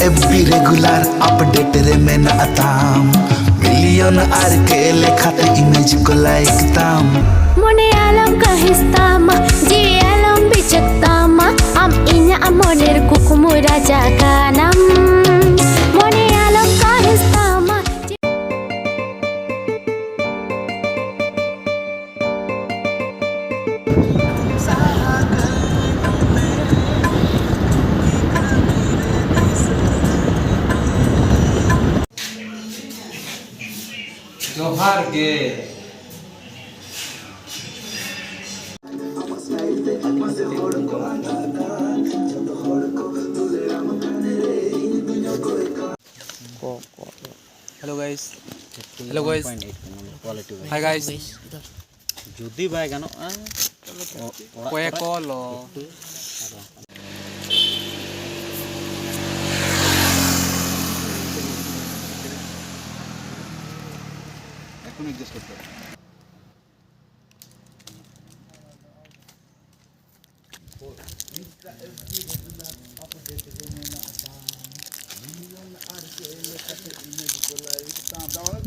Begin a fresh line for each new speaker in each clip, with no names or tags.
FB regular update रे मेनाताम million are के लेखाते image को लाइक ताम
mone alam kahistama ji alam bicaktama am inya amoner kukumu raja kanam mone alam kahistama
जोहार गे
hello guys hi guys
जुदी बाय गानोआ
कोए कॉलो
এখন অ্যাডজাস্ট করতে হবে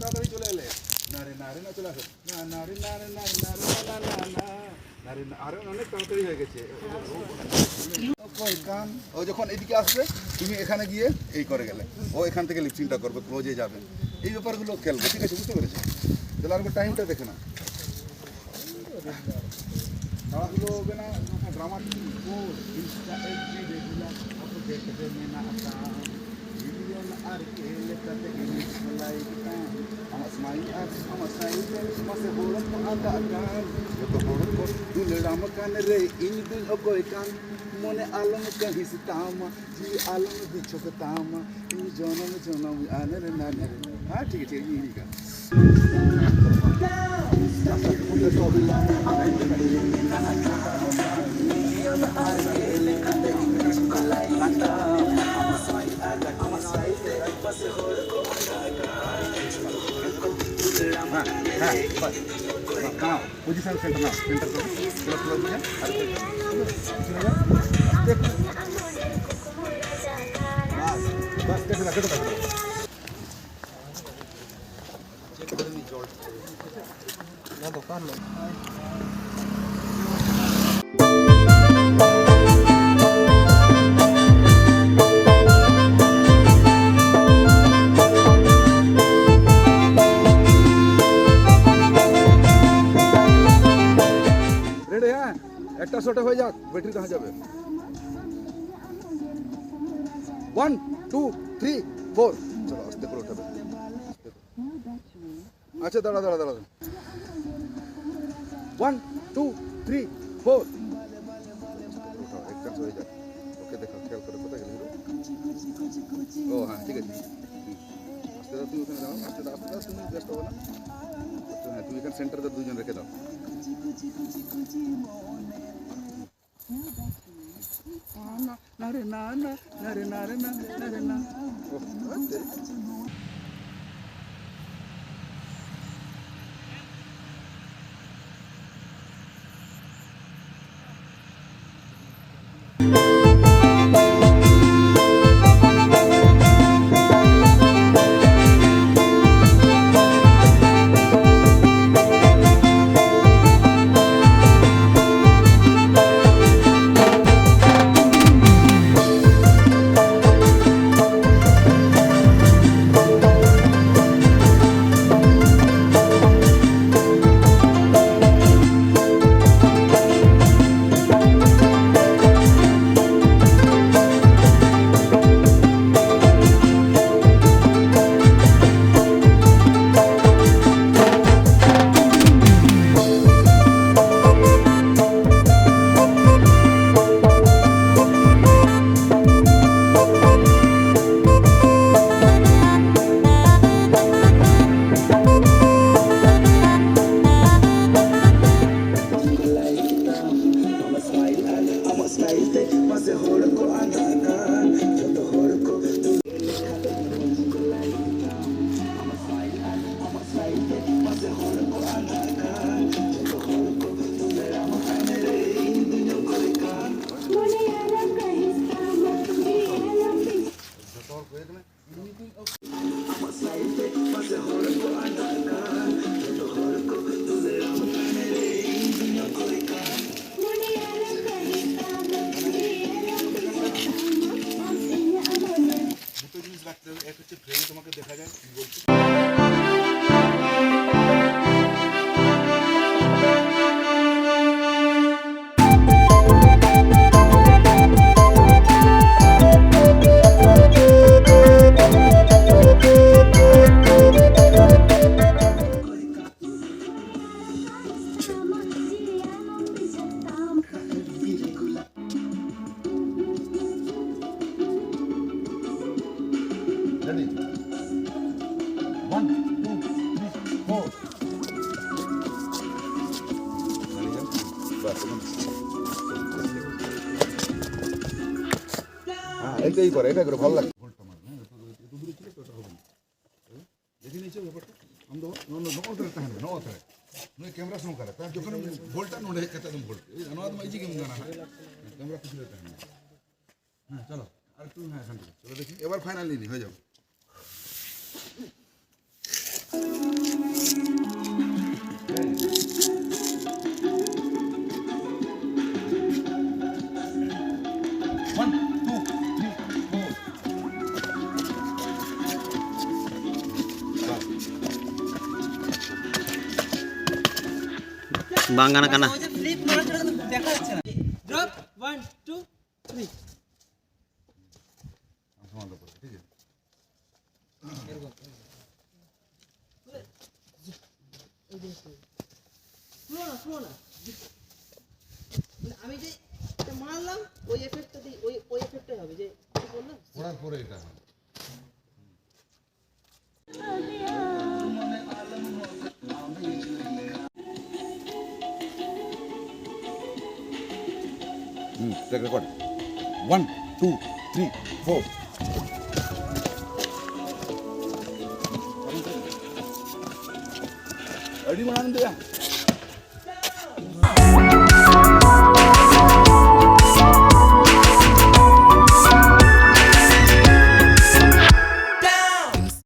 তাড়াতাড়ি চলে এলে নারে নারে না চলে আসো না নারে নারে নারে নারে না না না নারে আরে অনেক তাড়াতাড়ি হয়ে গেছে কান ও যখন এদিকে আসবে তুমি এখানে গিয়ে এই করে গেলে ও এখান থেকে লিপসিংটা করবে ক্লোজে যাবে এই ব্যাপারগুলো খেলবে ঠিক আছে বুঝতে পেরেছো তাহলে আর টাইমটা দেখে না খেলাধুলো হবে না dramatic Insta every regular update দেবে না মিলিয়ন আর কে লেখাতে ইমেজ লাইক টাইম আমার স্মাইল মাসে বড় তো আদা গান যত বড় কো দুলরাম কান রে ইন দুল অগয় কান মনে আলম কহিস তামা জি আলম বিছক তামা এই জনম জনম আনরে নানে হ্যাঁ ঠিক আছে এই গান पोजीशन सेंटर ना सेंटर को क्लोज क्लोज दिया बस कैसे रखो तो चेक कर नहीं जोड़ ना तो कर लो একটা শটে হয়ে যাক ব্যাটারি কहाँ যাবে 1 2 3 4 চলো আস্তে করে উঠাবে আচ্ছা দাঁড়া 1 2 3 4 একটা হয়ে যাক ওকে দেখো খেয়াল করে কোথায় গেল ও হ্যাঁ ঠিক আছে আস্তে তুমি ওখানে দাও আস্তে তুমি ব্যস্ত হবে না হ্যাঁ তুমি এখানে সেন্টারে দুজন রেখে দাও নারে না না নারে নারে না নারে না দুটো জিনিস রাখতে হবে, এক হচ্ছে ফ্রেমে তোমাকে দেখা যায় কি বলছো। Ready? 1, 2, 3, 4. হ্যাঁ এইটাই করে, এটা করে ভালো লাগে। ভোল্টটা মারবে, হ্যাঁ এত দূরে ছিল তো ওটা হবে না। দেখে নিয়েছো ব্যাপারটা? हम दो नो करते हैं नो होता है नहीं कैमरा शो कर रहा है जो कि वोल्टा नो है कहता तुम वोल्ट ये अनुवाद में जी के गाना है कैमरा कुछ रहता है हां चलो और तू है शांति चलो देखिए एक बार फाइनली नहीं हो जाओ One, two, three, four.
বাঙ্গানা কানা
ফ্লিপ মারা ছাড়া কিন্তু দেখা যাচ্ছে না ড্রপ 1 2 3
সমান তো ঠিক আছে
স্লো না আমি যে এটা মারলাম ওই এফেক্টটা দিই ওই এফেক্টটাই হবে যে কি বললাম
ওড়ার পরে এটা হয় take record 1 2 3 4 ready man दिया